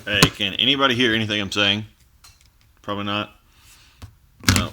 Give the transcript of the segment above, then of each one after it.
Hey, can anybody hear anything I'm saying? Probably not. No.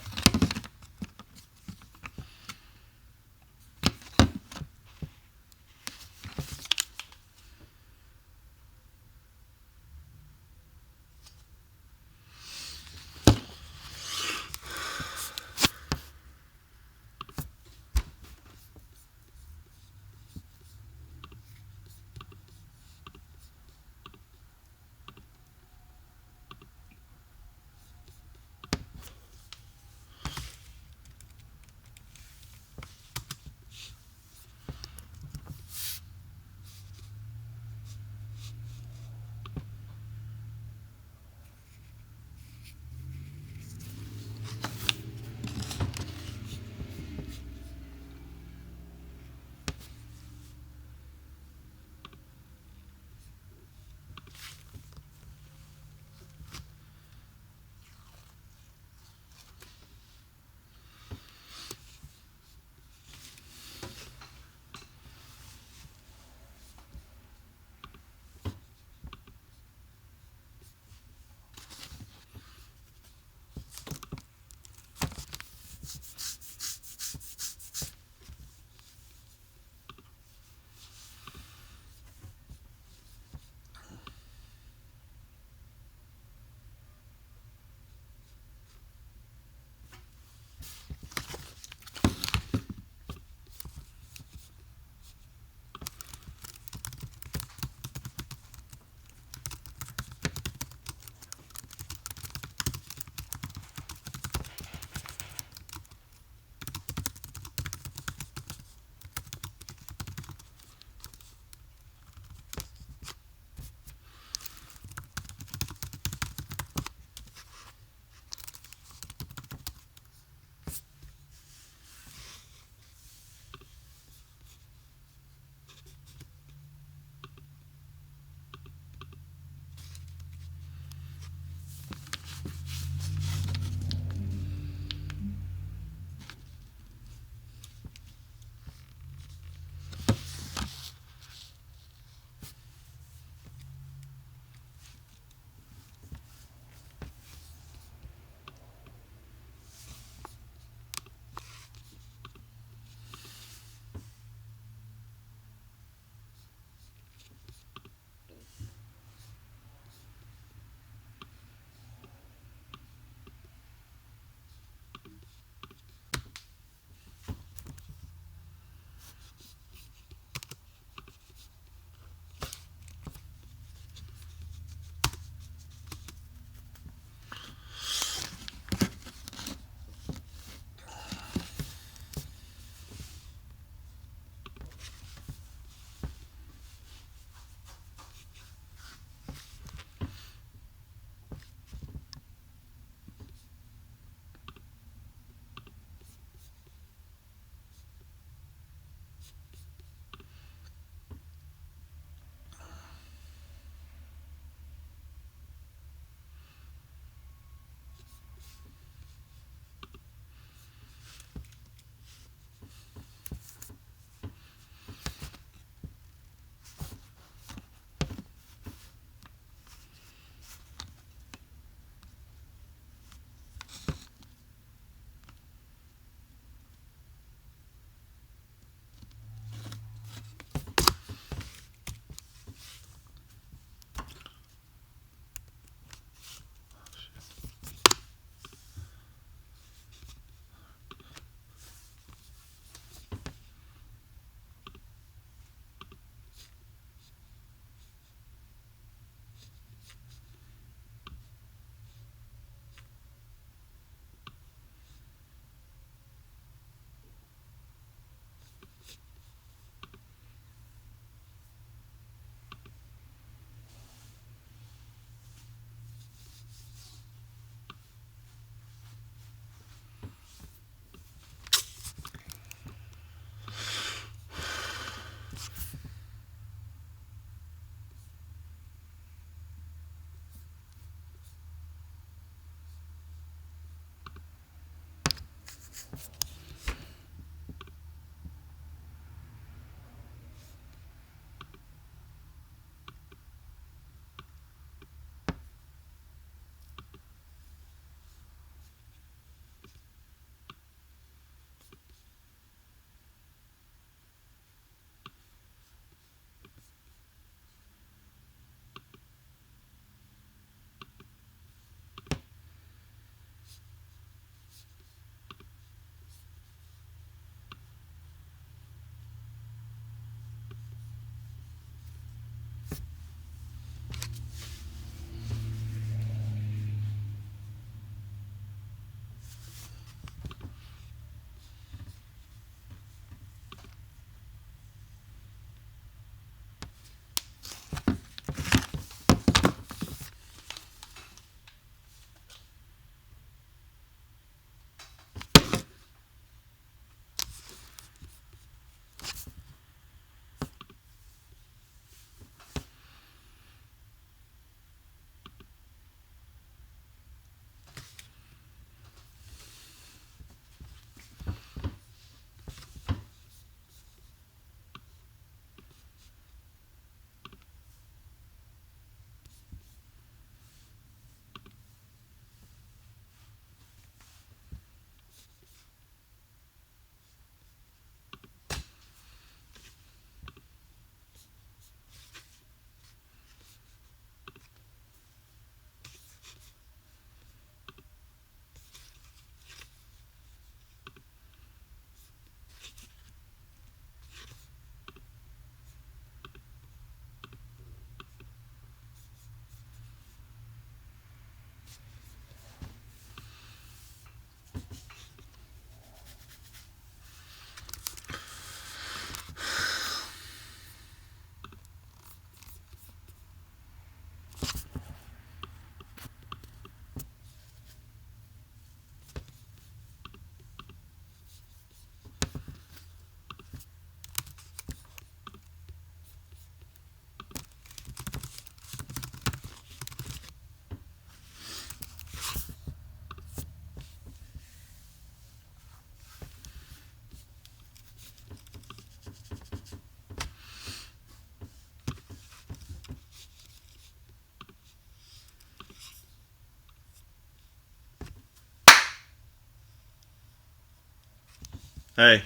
Hey.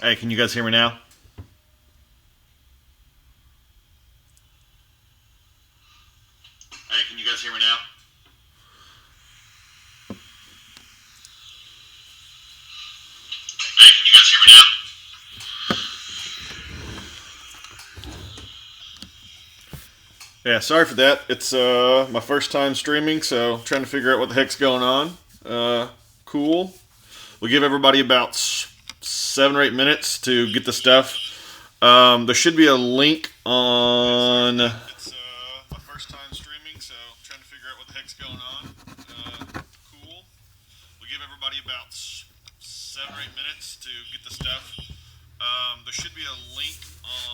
Hey, can you guys hear me now? Hey, can you guys hear me now? Hey, can you guys hear me now? Yeah, sorry for that. It's my first time streaming, so trying to figure out what the heck's going on. Cool. We'll give everybody about 7 or 8 minutes to get the stuff. There should be a link on. It's my first time streaming, so trying to figure out what the heck's going on. Cool. We'll give everybody about 7 or 8 minutes to get the stuff. There should be a link on.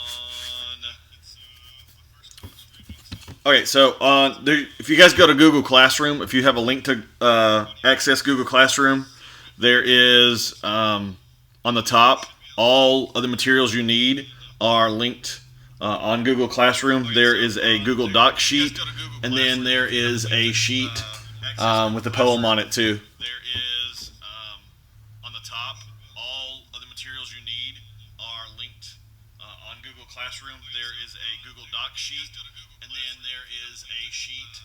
Okay, so if you guys go to Google Classroom, if you have a link to access Google Classroom, there is on the top all of the materials you need are linked on Google Classroom. There is a Google Doc sheet, and then there is a sheet with a poem on it too. There is on the top all of the materials you need are linked on Google Classroom. There is a Google Doc sheet, and then there is a sheet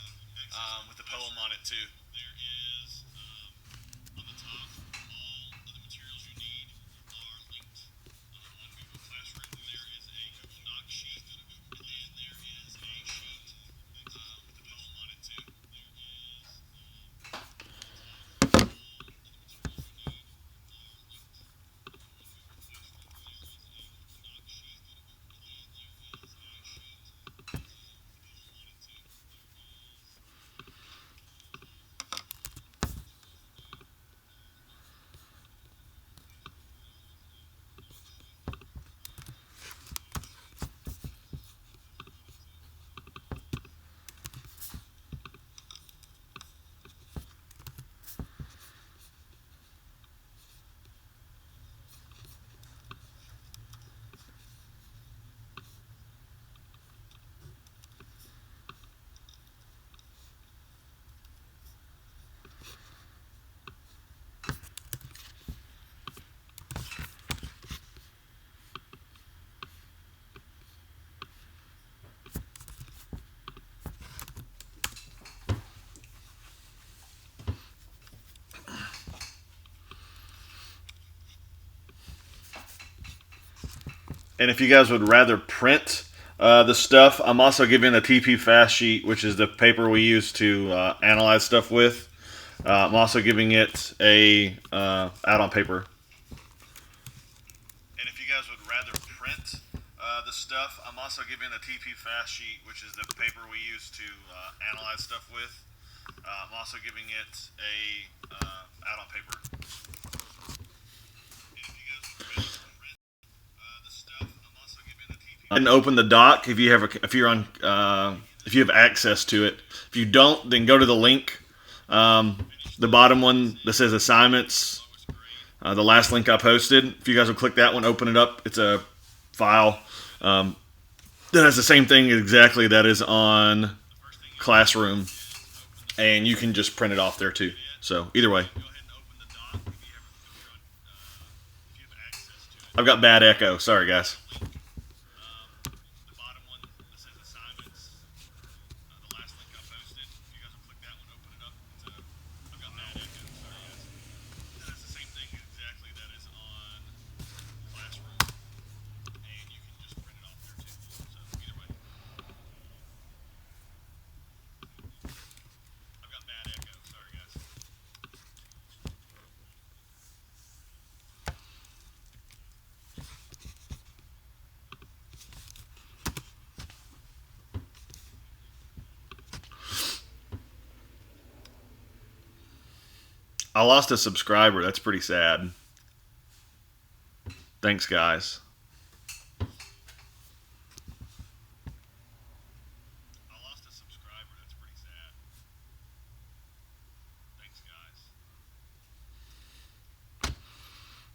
with a poem on it too. There is on the top all of the materials you need are linked on Google Classroom. There is a Google Doc sheet, and then there is a sheet with a poem on it too. There is. And if you guys would rather print the stuff, I'm also giving a TP Fast sheet, which is the paper we use to analyze stuff with. I'm also giving it a out on paper. And if you guys would rather print the stuff, I'm also giving a TP Fast sheet, which is the paper we use to analyze stuff with. I'm also giving it a out on paper. I didn't open the doc if you have if you have access to it. If you don't, then go to the link, the bottom one that says assignments. The last link I posted. If you guys will click that one, open it up. It's a file that has the same thing exactly that is on Classroom, and you can just print it off there too. So either way. I've got bad echo. Sorry, guys. I lost a subscriber. That's pretty sad. Thanks, guys.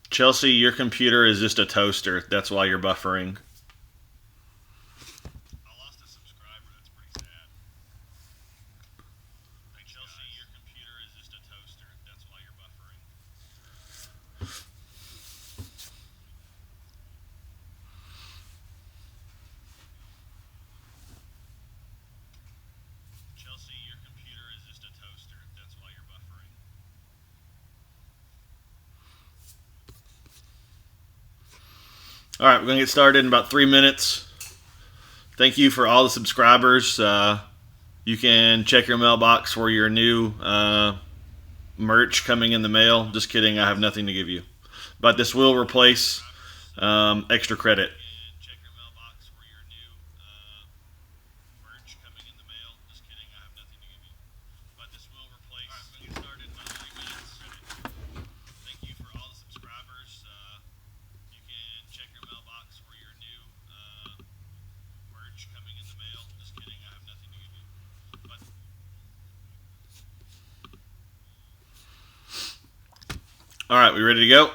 Chelsea, your computer is just a toaster. That's why you're buffering. All right, we're going to get started in about 3 minutes. Thank you for all the subscribers. You can check your mailbox for your new merch coming in the mail. Just kidding, I have nothing to give you. But this will replace extra credit. All right, we ready to go?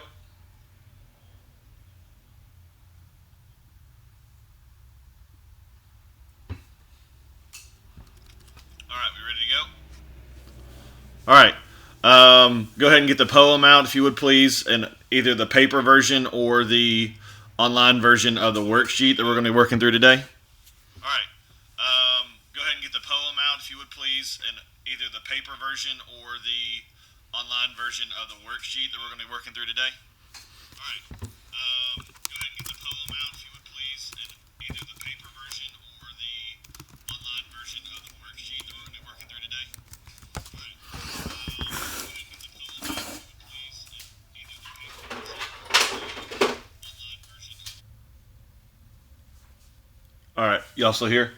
All right. Go ahead and get the poem out if you would please, and either the paper version or the online version of the worksheet that we're going to be working through today. All right. Go ahead and get the poem out if you would please, and either the paper version or the online version of the worksheet that we're going to be working through today. All right. Go ahead and get the poem out if you would please, and either the paper version or the online version of the worksheet that we're going to be working through today. All right, y'all still here?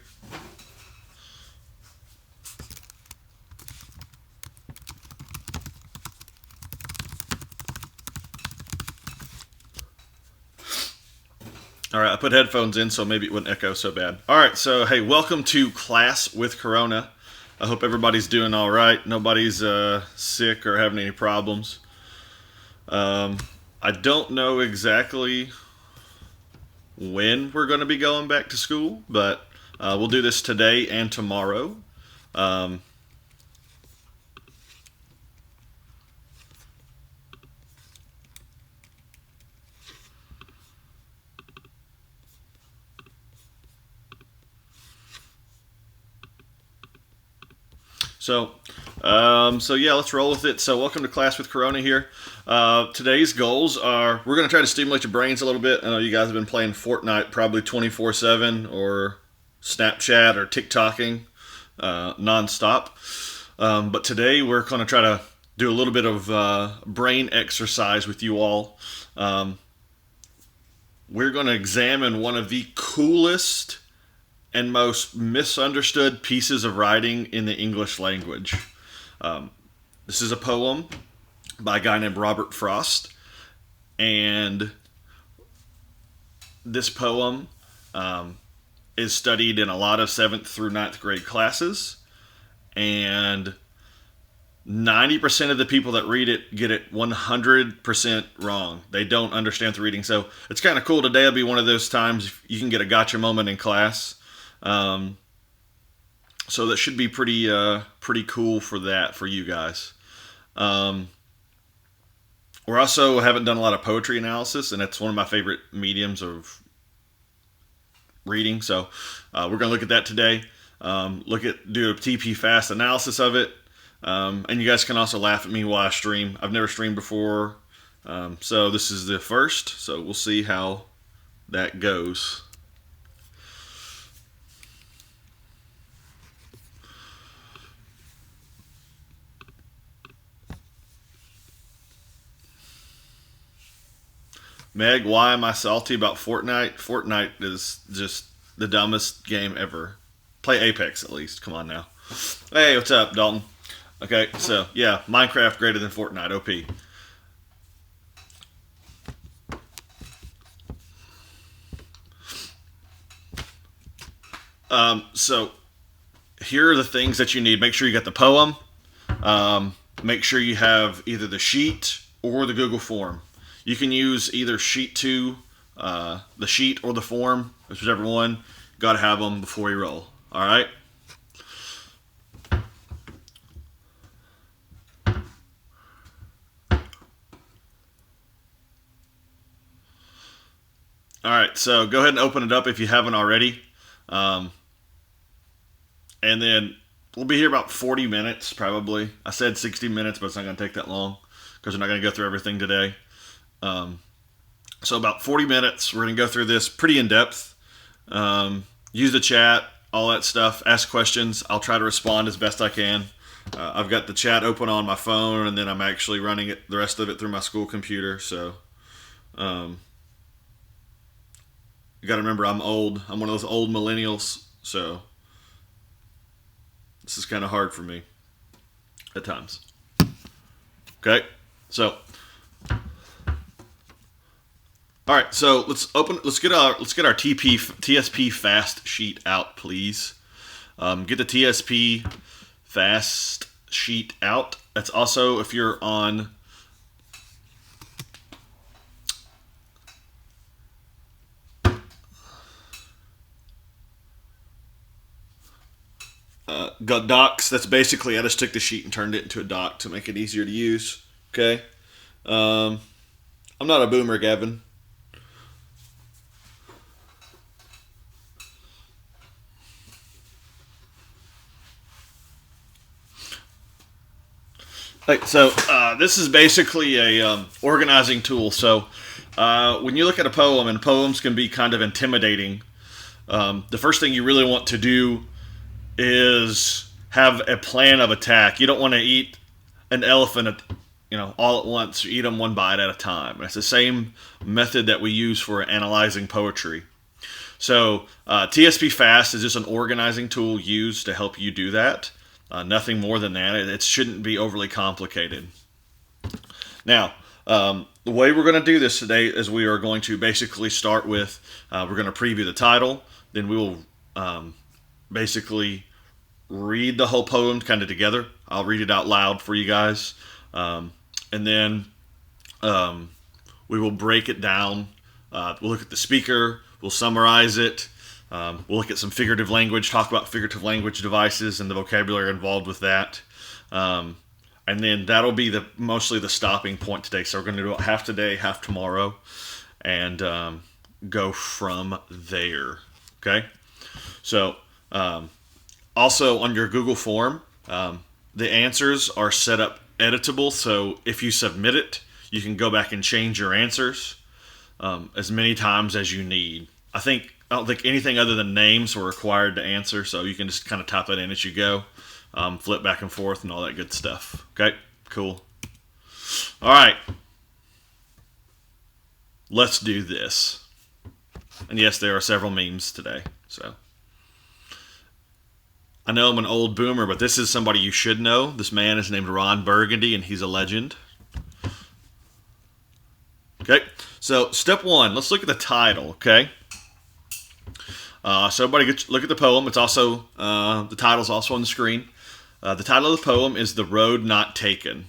All right, I put headphones in so maybe it wouldn't echo so bad. All right, so hey, welcome to Class with Corona. I hope everybody's doing all right. Nobody's sick or having any problems. I don't know exactly when we're going to be going back to school, but we'll do this today and tomorrow. So yeah, let's roll with it. So welcome to Class with Corona here. Today's goals are, we're going to try to stimulate your brains a little bit. I know you guys have been playing Fortnite probably 24/7 or Snapchat or TikToking nonstop. But today we're going to try to do a little bit of brain exercise with you all. We're going to examine one of the coolest and most misunderstood pieces of writing in the English language. This is a poem by a guy named Robert Frost, and this poem is studied in a lot of 7th through 9th grade classes, and 90% of the people that read it get it 100% wrong. They don't understand the reading. So it's kind of cool. Today will be one of those times you can get a gotcha moment in class. So that should be pretty cool for you guys. We're also haven't done a lot of poetry analysis, and it's one of my favorite mediums of reading. So we're going to look at that today. Do a TP fast analysis of it, and you guys can also laugh at me while I stream. I've never streamed before, so this is the first. So we'll see how that goes. Meg, why am I salty about Fortnite? Fortnite is just the dumbest game ever. Play Apex at least. Come on now. Hey, what's up, Dalton? Okay, so yeah, Minecraft greater than Fortnite. OP. So here are the things that you need. Make sure you got the poem. Make sure you have either the sheet or the Google form. You can use either sheet two, the sheet or the form, whichever one. Got to have them before you roll. All right. All right. So go ahead and open it up if you haven't already, um, and then we'll be here about 40 minutes probably. I said 60 minutes, but it's not going to take that long because we're not going to go through everything today. Um, so about 40 minutes. We're going to go through this pretty in depth. Use the chat, all that stuff. Ask questions. I'll try to respond as best I can. I've got the chat open on my phone, and then I'm actually running it the rest of it through my school computer. So you got to remember, I'm old. I'm one of those old millennials. So this is kind of hard for me at times. Okay, so all right, so let's get our TSP fast sheet out, please. Get the TSP fast sheet out. That's also if you're on got docs. That's basically I just took the sheet and turned it into a doc to make it easier to use. Okay, I'm not a boomer, Gavin. Right, so this is basically a organizing tool. So when you look at a poem, and poems can be kind of intimidating, the first thing you really want to do is have a plan of attack. You don't want to eat an elephant, all at once. You eat them one bite at a time. It's the same method that we use for analyzing poetry. So TSP Fast is just an organizing tool used to help you do that. Nothing more than that. It shouldn't be overly complicated. Now, the way we're going to do this today is we are going to basically start with, we're going to preview the title, then we will basically read the whole poem kind of together. I'll read it out loud for you guys. And then we will break it down. We'll look at the speaker, we'll summarize it, we'll look at some figurative language, talk about figurative language devices and the vocabulary involved with that. And then that'll be mostly the stopping point today. So we're going to do it half today, half tomorrow, and go from there. Okay? So also on your Google form, the answers are set up editable. So if you submit it, you can go back and change your answers as many times as you need. I don't think anything other than names were required to answer, so you can just kind of type it in as you go, flip back and forth, and all that good stuff. Okay, cool. All right, let's do this. And yes, there are several memes today. So I know I'm an old boomer, but this is somebody you should know. This man is named Ron Burgundy, and he's a legend. Okay, so step one, let's look at the title. Okay. So everybody look at the poem. It's also, the title's also on the screen. The title of the poem is The Road Not Taken.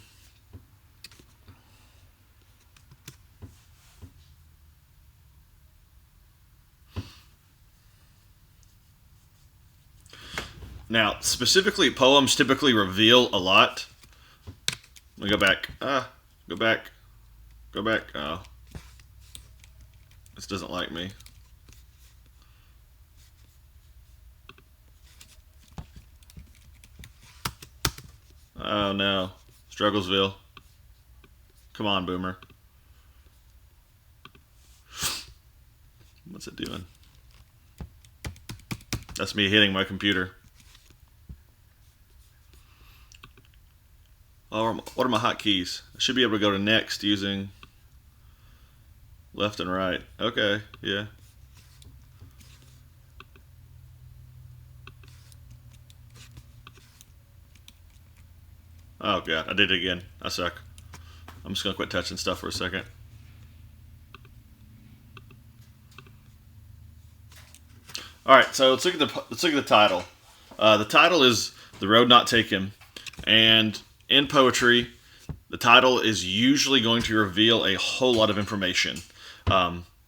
Now, specifically, poems typically reveal a lot. Let me go back. Go back. Go back. Oh. This doesn't like me. Oh no. Strugglesville. Come on, Boomer. What's it doing? That's me hitting my computer. Oh, what are my hotkeys? I should be able to go to next using left and right. Okay, yeah. Oh god, I did it again. I suck. I'm just gonna quit touching stuff for a second. All right, so let's look at the title. The title is "The Road Not Taken," and in poetry, the title is usually going to reveal a whole lot of information.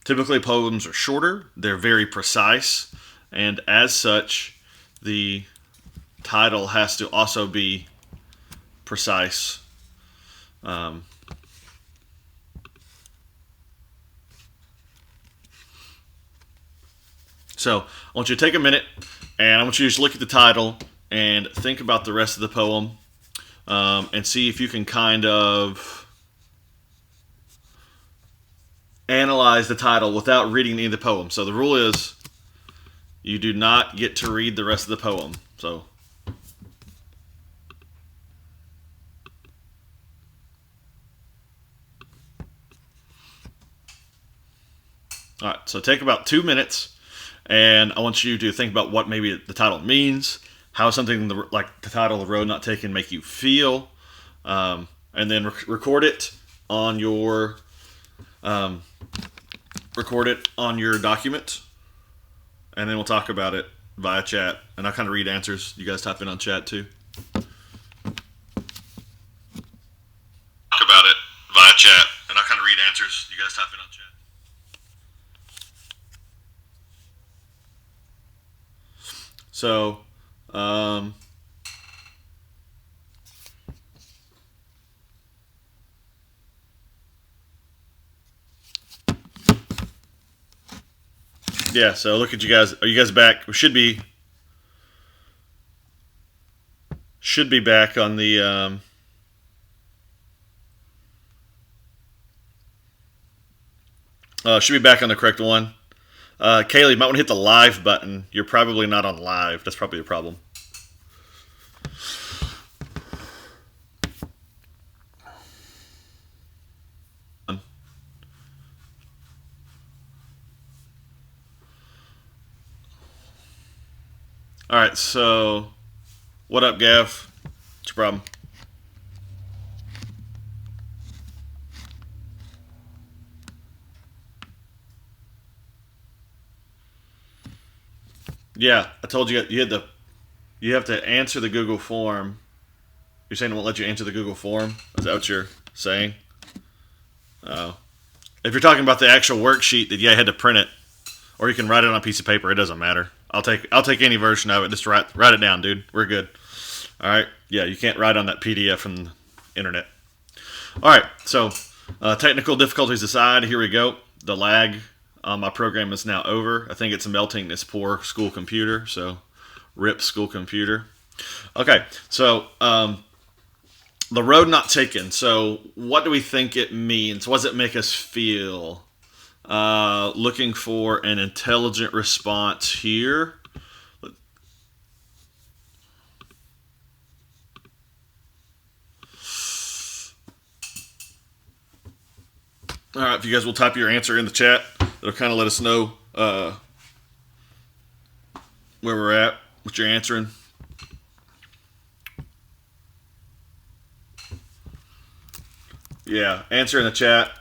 Typically, poems are shorter; they're very precise, and as such, the title has to also be precise. Um, So I want you to take a minute, and I want you to just look at the title and think about the rest of the poem, and see if you can kind of analyze the title without reading any of the poem. So the rule is you do not get to read the rest of the poem. So all right, so take about 2 minutes, and I want you to think about what maybe the title means, how something like the title "The Road Not Taken" make you feel, and then record it on your um, document, and then we'll talk about it via chat, and I'll kind of read answers. You guys type in on chat too. Talk about it via chat, and I'll kind of read answers. You guys type in on chat. So, yeah. So look at you guys. Are you guys back? We should be back on the. Should be back on the correct one. Kaylee, you might want to hit the live button. You're probably not on live. That's probably a problem. All right, so what up, Gav? What's your problem? Yeah, I told you you have to answer the Google form. You're saying it won't let you answer the Google form? Is that what you're saying? Oh. If you're talking about the actual worksheet, that you had to print it, or you can write it on a piece of paper. It doesn't matter. I'll take any version of it. Just write it down, dude. We're good. All right. Yeah, you can't write on that PDF from the internet. All right. So technical difficulties aside, here we go. The lag on my program is now over. I think it's melting this poor school computer. So rip school computer. Okay. So the road not taken. So what do we think it means? What does it make us feel? Looking for an intelligent response here. All right, if you guys will type your answer in the chat, it'll kind of let us know where we're at, what you're answering. Yeah, answer in the chat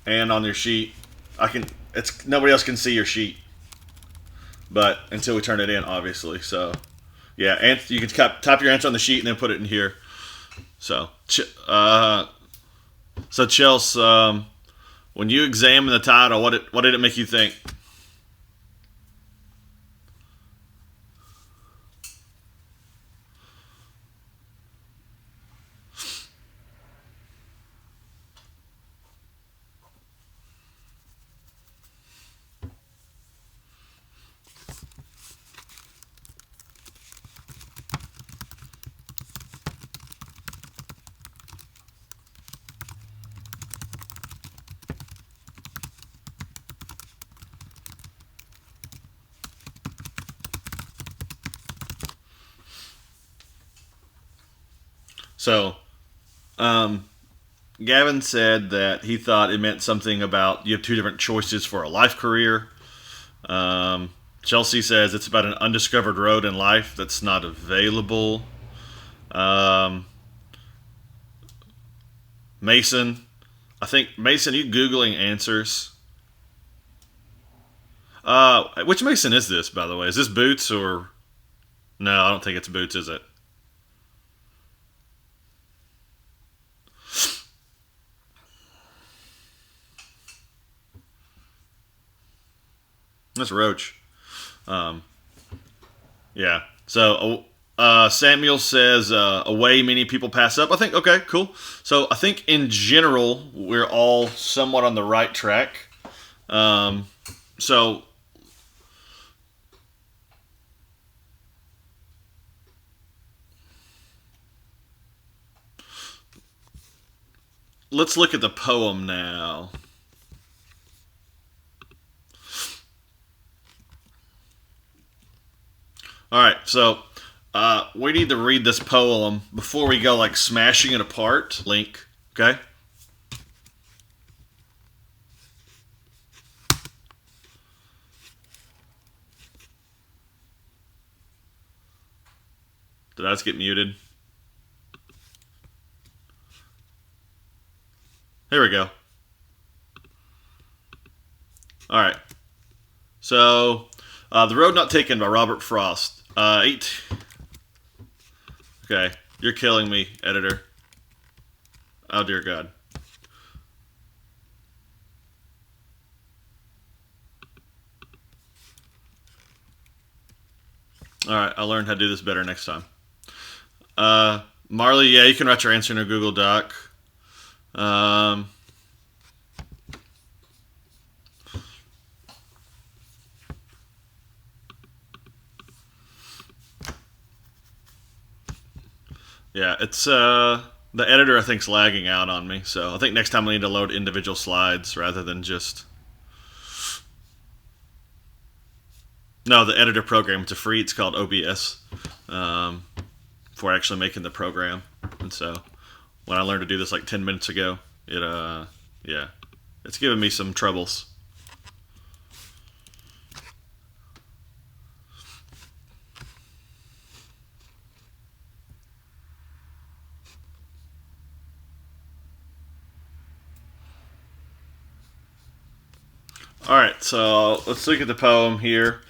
and on your sheet. It's nobody else can see your sheet, but until we turn it in, obviously. So, yeah, and you can type your answer on the sheet and then put it in here. So, Chelsea, when you examine the title, what did it make you think? So, Gavin said that he thought it meant something about you have two different choices for a life career. Chelsea says it's about an undiscovered road in life that's not available. Mason. I think Mason, you googling answers. Which Mason is this, by the way? Is this Boots or no? I don't think it's Boots, is it? That's Roach. Um, yeah. So Samuel says away many people pass up. I think okay, cool. So I think in general we're all somewhat on the right track. Um, so let's look at the poem now. All right, so we need to read this poem before we go like smashing it apart. Link, okay? Did I just get muted? Here we go. All right. So, The Road Not Taken by Robert Frost. Eight. Okay, you're killing me, editor. Oh dear God. All right, I'll learn how to do this better next time. Marley, yeah, you can write your answer in a Google Doc. Um, yeah, it's the editor I think's lagging out on me, so I think next time we need to load individual slides rather than just. No, the editor program. It's a free. It's called OBS. Um, for actually making the program, and so when I learned to do this like 10 minutes ago, yeah, it's giving me some troubles. All right, so let's look at the poem here.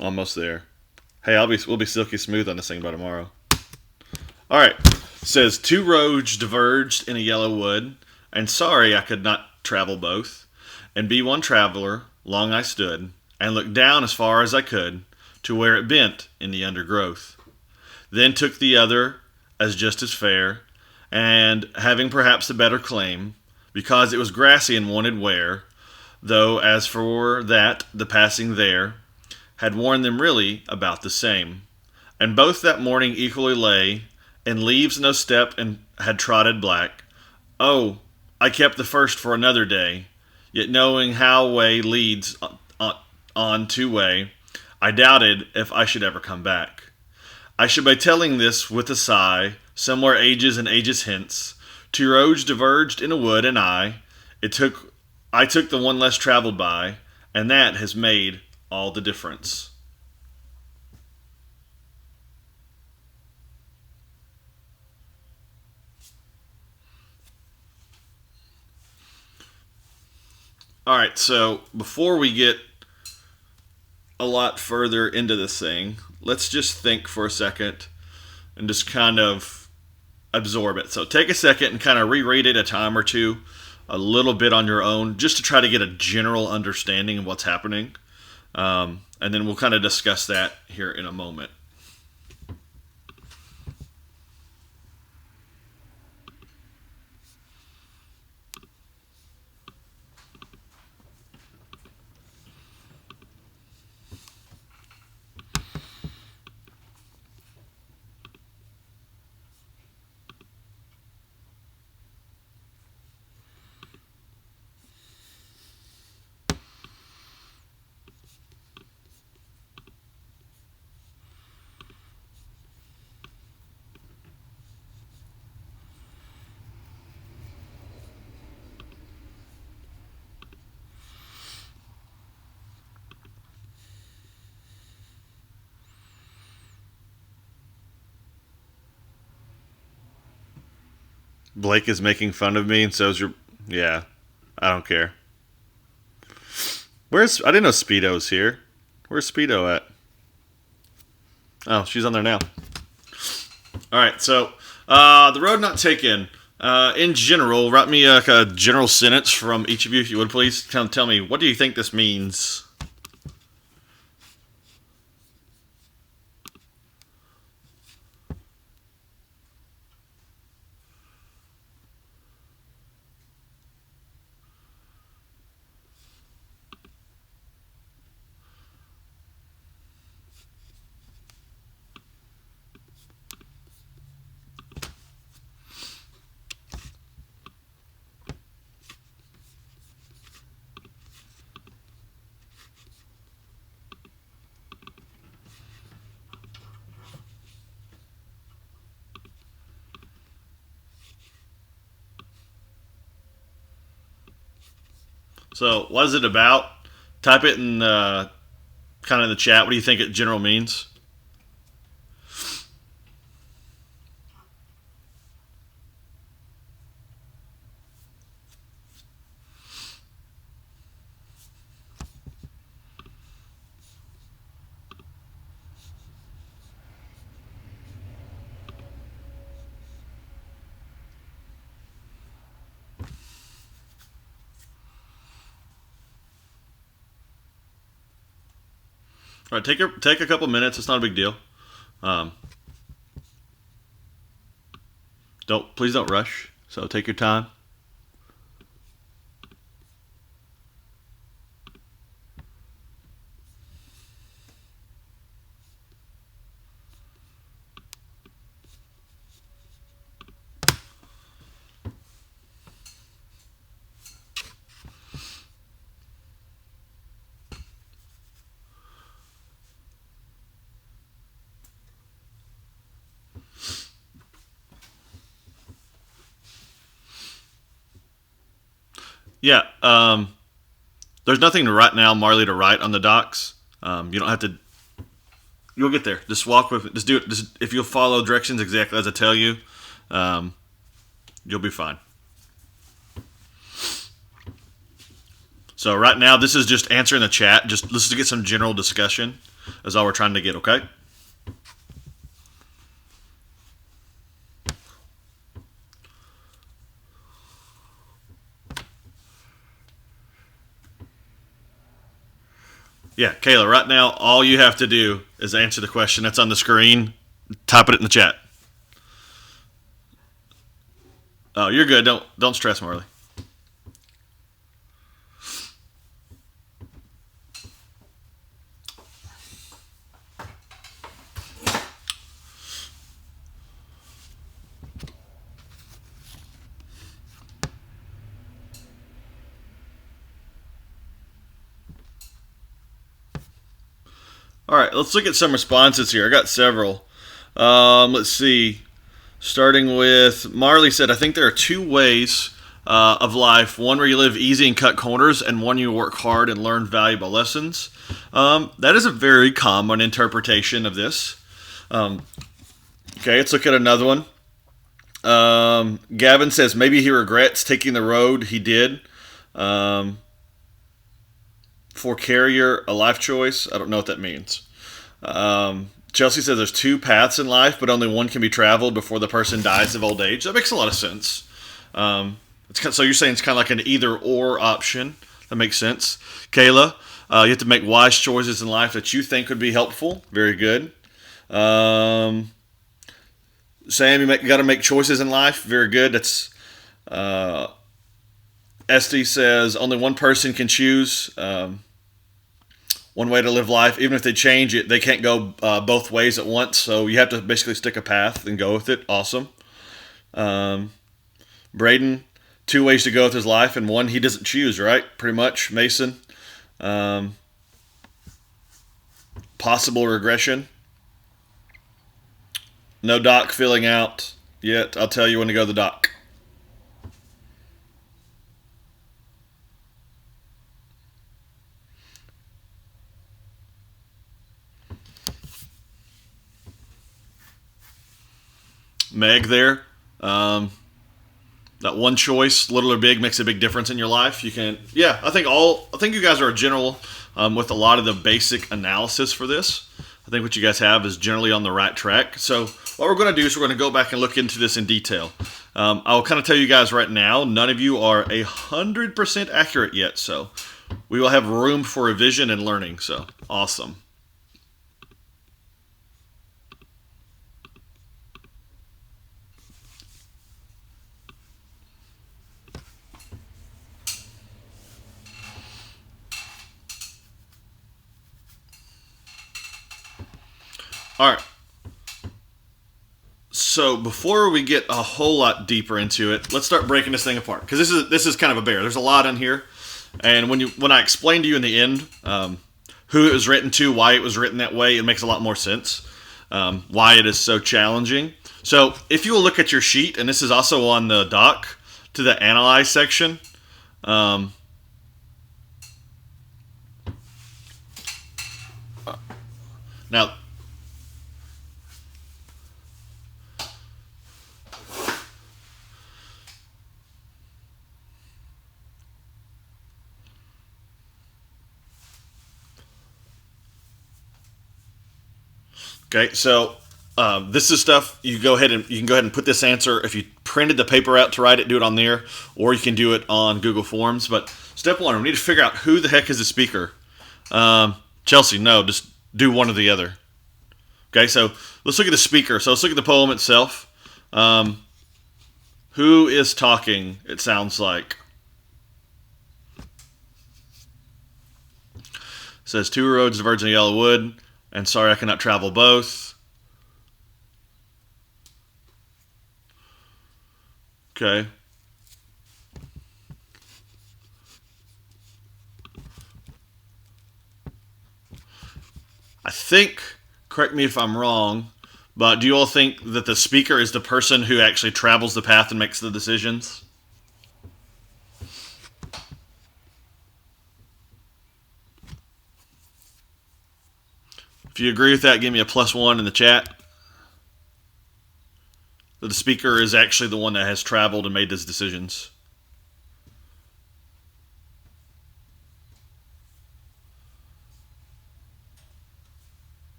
Almost there. Hey, we'll be silky smooth on this thing by tomorrow. All right. It says two roads diverged in a yellow wood, and sorry I could not travel both. And be one traveler, long I stood, and looked down as far as I could to where it bent in the undergrowth. Then took the other as just as fair, and having perhaps a better claim, because it was grassy and wanted wear, though as for that, the passing there had worn them really about the same. And both that morning equally lay, in leaves no step and had trodden black. Oh, I kept the first for another day, yet knowing how way leads on to way, I doubted if I should ever come back. I should be telling this with a sigh, somewhere ages and ages hence, two roads diverged in a wood, and it took, I took the one less traveled by, and that has made all the difference. All right, so before we get a lot further into this thing, let's just think for a second and just kind of absorb it. So take a second and kind of reread it a time or two, a little bit on your own, just to try to get a general understanding of what's happening. And then we'll kind of discuss that here in a moment. Blake is making fun of me, and so's your. Yeah, I don't care. I didn't know Speedo's here. Where's Speedo at? Oh, she's on there now. All right, so the road not taken. In general, write me a general sentence from each of you, if you would please. Tell me, what do you think this means? So, what is it about? Type it in kind of in the chat. What do you think it general means? All right, take a couple minutes. It's not a big deal. Um, please don't rush. So take your time. Yeah. There's nothing to write now, Marley, to write on the docs. You don't have to. You'll get there. Just walk with it. Just do it. Just, if you'll follow directions exactly as I tell you, um, you'll be fine. So right now, this is just answering the chat. Just let's get some general discussion. Is all we're trying to get. Okay. Yeah, Kayla. Right now, all you have to do is answer the question that's on the screen. Type it in the chat. Oh, you're good. Don't stress, Marley. All right, let's look at some responses here. I got several. Let's see. Starting with Marley said, I think there are two ways of life: one where you live easy and cut corners, and one you work hard and learn valuable lessons. That is a very common interpretation of this. Um, okay, let's look at another one. Gavin says maybe he regrets taking the road he did. Um, for carrier, a life choice. I don't know what that means. Chelsea says there's two paths in life, but only one can be traveled before the person dies of old age. That makes a lot of sense. So you're saying it's kind of like an either or option. That makes sense. Kayla, you have to make wise choices in life that you think would be helpful. Very good. Sam, you got to make choices in life. Very good. That's Esty says only one person can choose one way to live life. Even if they change it, they can't go both ways at once. So you have to basically stick a path and go with it. Awesome. Braden, two ways to go with his life, and one he doesn't choose, right? Pretty much. Mason, possible regression. No doc filling out yet. I'll tell you when to go to the doc. Meg there. That one choice, little or big, makes a big difference in your life. You can, yeah. I think you guys are a general with a lot of the basic analysis for this. I think what you guys have is generally on the right track. So what we're going to do is we're going to go back and look into this in detail. I'll kind of tell you guys right now, none of you are 100% accurate yet. So we will have room for revision and learning. So awesome. All right. So before we get a whole lot deeper into it, let's start breaking this thing apart because this is kind of a bear. There's a lot in here, and when I explain to you in the end who it was written to, why it was written that way, it makes a lot more sense. Why it is so challenging. So if you will look at your sheet, and this is also on the doc to the analyze section. Now. Okay, so this is stuff you can go ahead and put this answer. If you printed the paper out to write it, do it on there, or you can do it on Google Forms. But step one, we need to figure out who the heck is the speaker. Chelsea, no, just do one or the other. Okay, so let's look at the speaker. So let's look at the poem itself. Who is talking? It sounds like. It says two roads diverge in yellow wood. And sorry, I cannot travel both. Okay. I think, correct me if I'm wrong, but do you all think that the speaker is the person who actually travels the path and makes the decisions? If you agree with that, give me a +1 in the chat. That the speaker is actually the one that has traveled and made those decisions.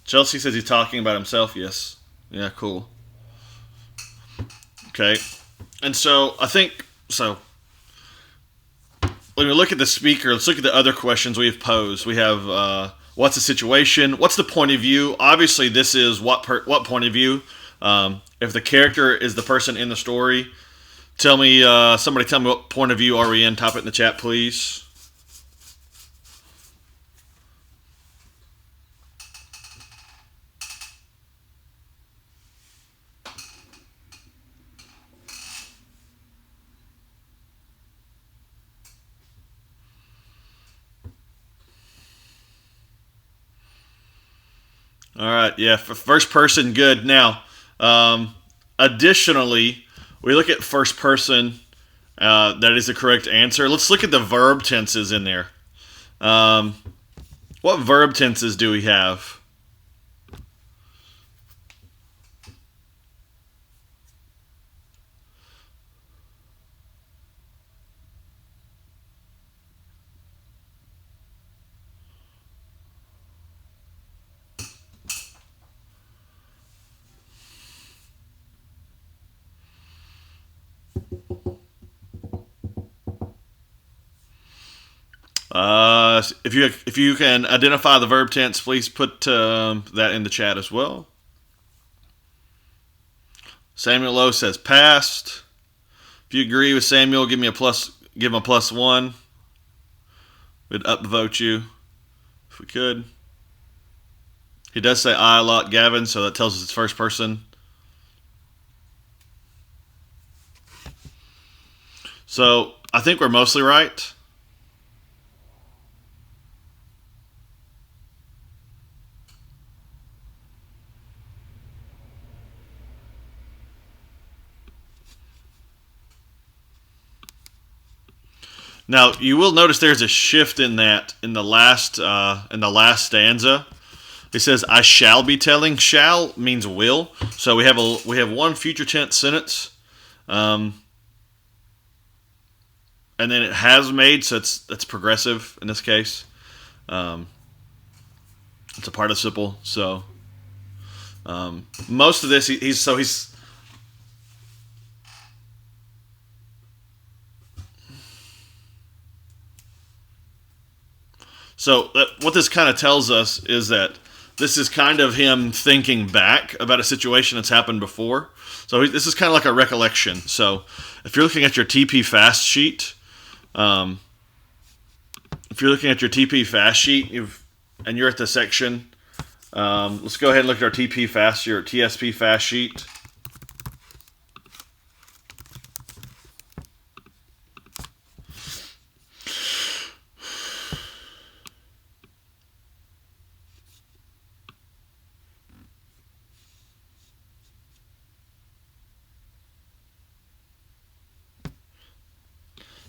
Chelsea says he's talking about himself. Yes. Yeah, cool. Okay. And so I think, so when we look at the speaker, let's look at the other questions we've posed. We have what's the situation? What's the point of view? Obviously, this is what point of view. If the character is the person in the story, somebody tell me what point of view are we in? Type it in the chat, please. All right, yeah, for first person, good. Now, additionally, we look at first person. That is the correct answer. Let's look at the verb tenses in there. What verb tenses do we have? If you can identify the verb tense, please put that in the chat as well. Samuel Lowe says past. If you agree with Samuel, give him a +1. We'd upvote you if we could. He does say I a lot, Gavin, so that tells us it's first person. So I think we're mostly right. Now you will notice there's a shift in that in the last stanza. It says, "I shall be telling." Shall means will. So we have one future tense sentence, and then it has made. So that's progressive in this case. Um, it's a participle. So most of this he's So what this kind of tells us is that this is kind of him thinking back about a situation that's happened before. So this is kind of like a recollection. So if you're looking at your TP fast sheet, um, if you're looking at your TP fast sheet, and you're at the section, let's go ahead and look at our TP fast, your TSP fast sheet.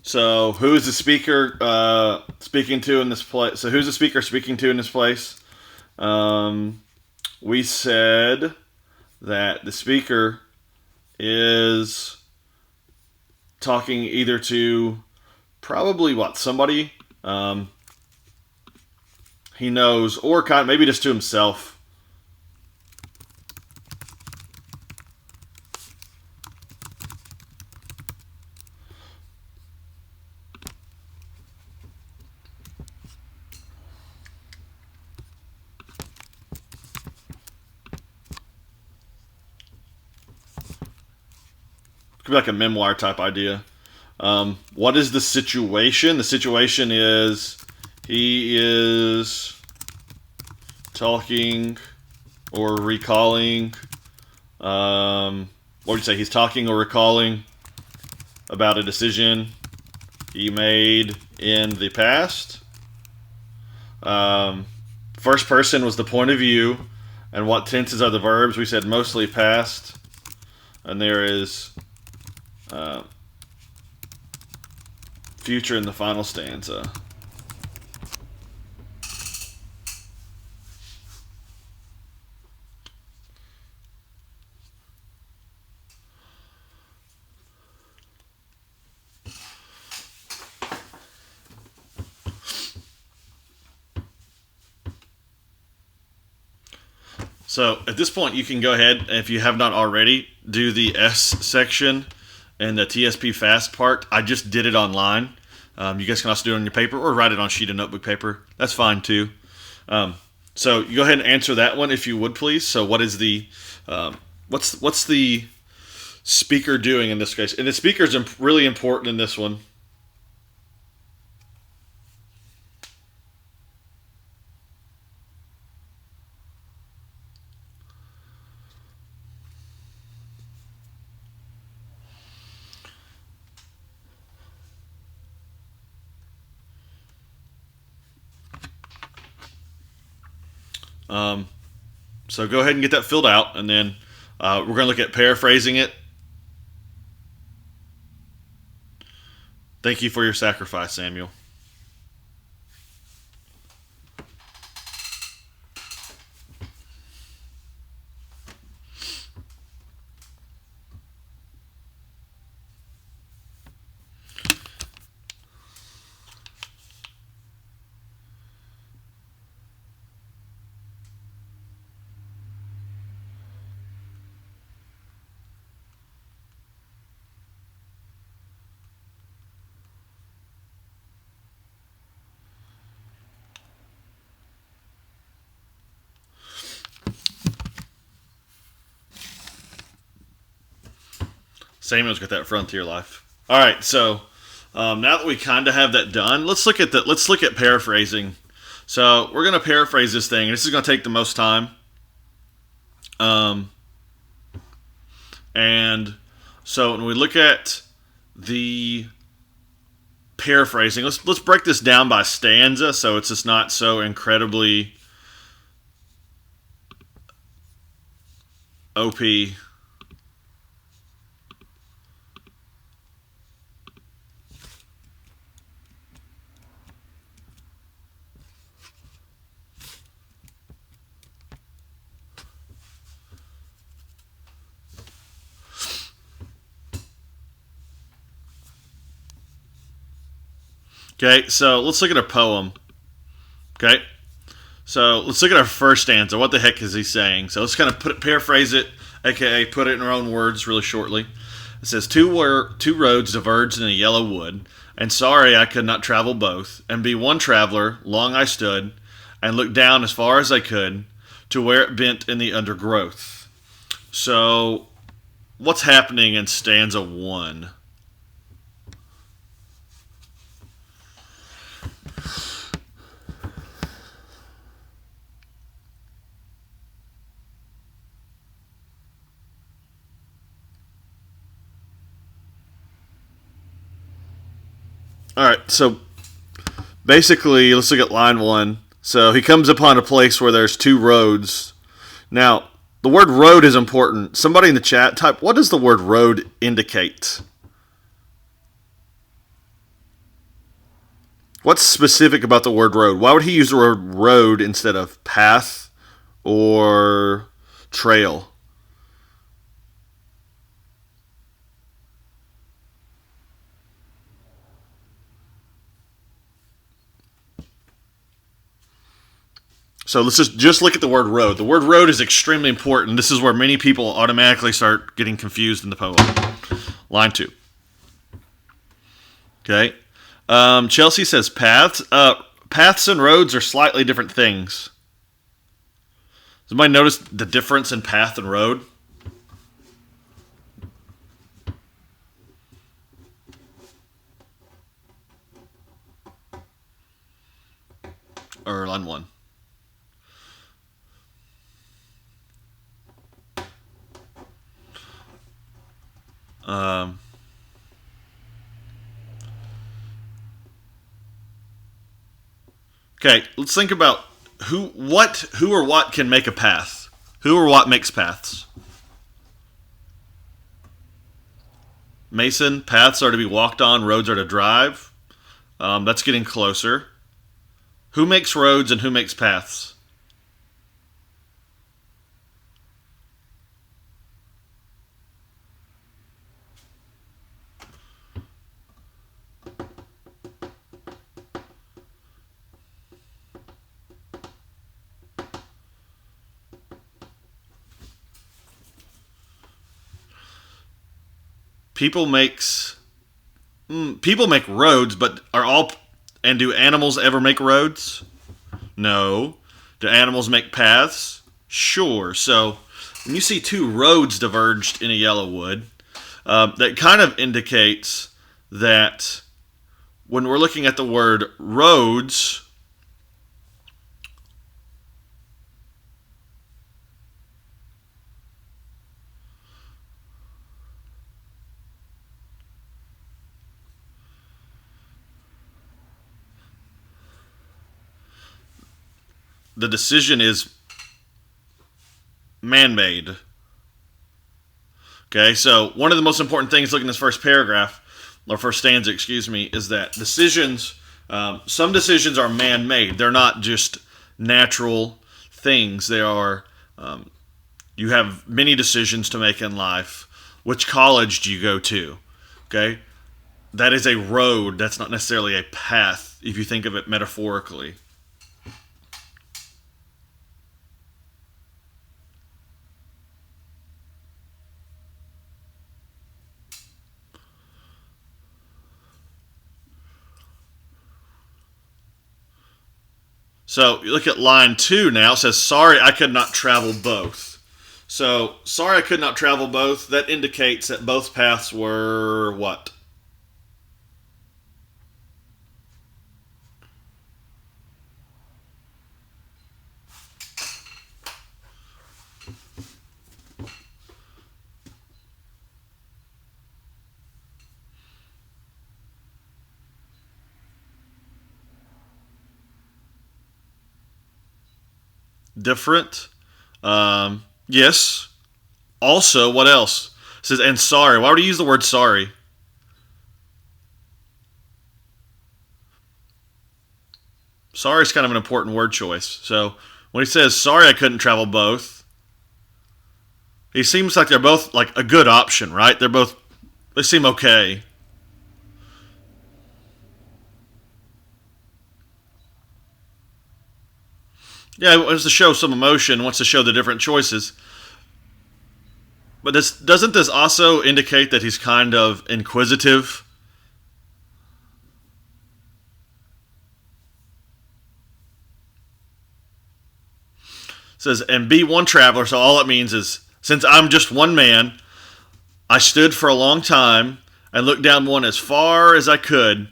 So who's the speaker speaking to in this place? So who's the speaker speaking to in this place? We said that the speaker is talking either to probably somebody he knows, or maybe just to himself. Could be like a memoir type idea. What is the situation? The situation is he is talking or recalling. What do you say? He's talking or recalling about a decision he made in the past. First person was the point of view. And what tenses are the verbs? We said mostly past. And there is future in the final stanza. So at this point, you can go ahead, if you have not already, do the S section and the TSP fast part. I just did it online. You guys can also do it on your paper or write it on a sheet of notebook paper. That's fine too. So you go ahead and answer that one if you would, please. So what is the what's the speaker doing in this case? And the speaker is really important in this one. So go ahead and get that filled out, and then we're going to look at paraphrasing it. Thank you for your sacrifice, Samuel. Samuel's got that frontier life. All right, so now that we kind of have that done, let's look at paraphrasing. So we're going to paraphrase this thing, and this is going to take the most time. And so when we look at the paraphrasing, let's break this down by stanza, so it's just not so incredibly OP. Okay, so let's look at a poem. Okay, so let's look at our first stanza. What the heck is he saying? So let's kind of paraphrase it, aka put it in our own words really shortly. It says, two roads diverged in a yellow wood, and sorry I could not travel both, and be one traveler, long I stood, and looked down as far as I could, to where it bent in the undergrowth. So, what's happening in stanza 1? Alright, so basically, let's look at line 1. So, he comes upon a place where there's two roads. Now, the word road is important. Somebody in the chat type, what does the word road indicate? What's specific about the word road? Why would he use the word road instead of path or trail? So let's just look at the word road. The word road is extremely important. This is where many people automatically start getting confused in the poem. Line 2. Okay. Chelsea says paths. Paths and roads are slightly different things. Does anybody notice the difference in path and road? Or line 1. Um, okay, let's think about who or what can make a path. Who or what makes paths? Mason, paths are to be walked on, roads are to drive. That's getting closer. Who makes roads and who makes paths? People makes people make roads, but are all and do animals ever make roads? No. Do animals make paths? Sure. So when you see two roads diverged in a yellow wood, that kind of indicates that when we're looking at the word roads, the decision is man-made. Okay, so one of the most important things looking at this first paragraph, or first stanza, excuse me, is that decisions, some decisions are man-made. They're not just natural things. They are, you have many decisions to make in life. Which college do you go to? Okay, that is a road. That's not necessarily a path if you think of it metaphorically. So you look at line 2 now. It says, sorry, I could not travel both. So, sorry, I could not travel both. That indicates that both paths were what? Different. Yes. Also, what else? It says, and sorry. Why would he use the word sorry? Sorry is kind of an important word choice. So when he says, sorry, I couldn't travel both, he seems like they're both like a good option, right? They seem okay. Yeah, it wants to show some emotion, wants to show the different choices. But doesn't this also indicate that he's kind of inquisitive? It says, and be one traveler, so all it means is, since I'm just one man, I stood for a long time and looked down one as far as I could.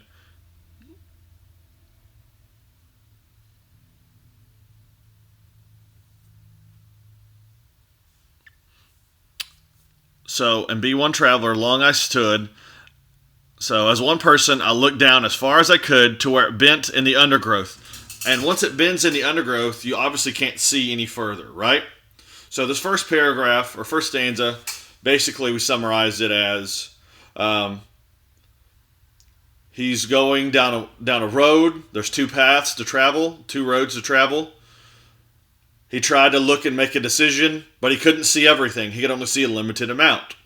So, and be one traveler, long I stood. So, as one person, I looked down as far as I could to where it bent in the undergrowth. And once it bends in the undergrowth, you obviously can't see any further, right? So, this first paragraph, or first stanza, basically we summarize it as he's going down a road. There's two paths to travel, two roads to travel. He tried to look and make a decision, but he couldn't see everything. He could only see a limited amount.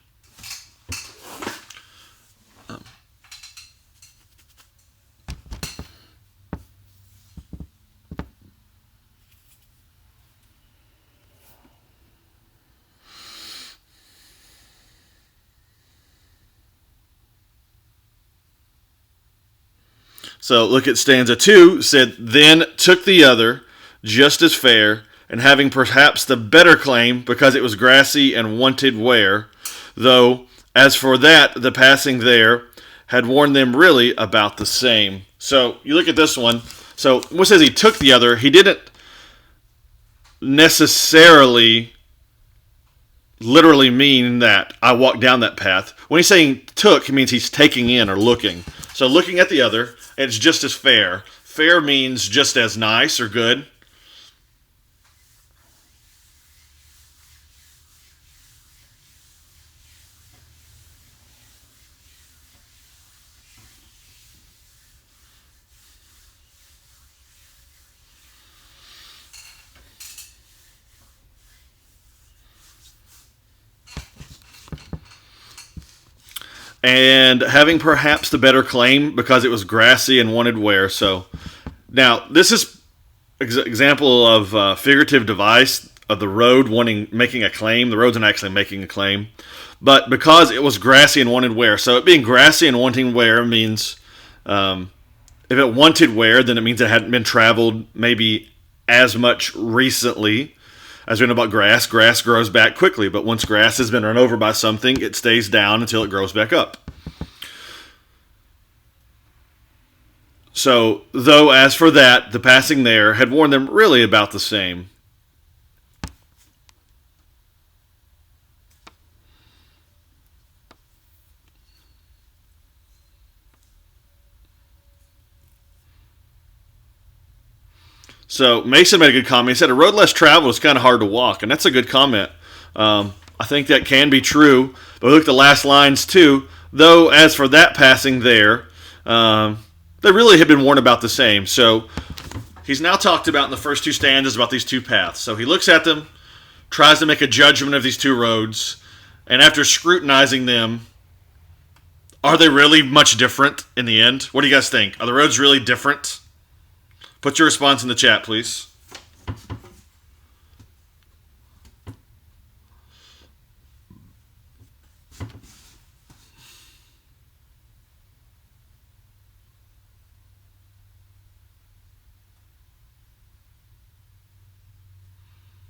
So look at stanza 2, said, then took the other, just as fair, and having perhaps the better claim, because it was grassy and wanted wear, though, as for that, the passing there had warned them really about the same. So you look at this one. So when it says he took the other, he didn't necessarily literally mean that I walked down that path. When he's saying took, it means he's taking in or looking. So looking at the other, it's just as fair. Fair means just as nice or good. And having perhaps the better claim because it was grassy and wanted wear. So now this is example of figurative device of the road making a claim. The road's not actually making a claim, but because it was grassy and wanted wear. So it being grassy and wanting wear means if it wanted wear, then it means it hadn't been traveled maybe as much recently. As we know about grass, grass grows back quickly, but once grass has been run over by something, it stays down until it grows back up. So, though as for that, the passing there had warned them really about the same. So Mason made a good comment. He said, a road less traveled is kind of hard to walk, and that's a good comment. I think that can be true. But look at the last lines, too. Though, as for that passing there, they really had been warned about the same. So he's now talked about in the first two stanzas about these two paths. So he looks at them, tries to make a judgment of these two roads, and after scrutinizing them, are they really much different in the end? What do you guys think? Are the roads really different? Put your response in the chat, please.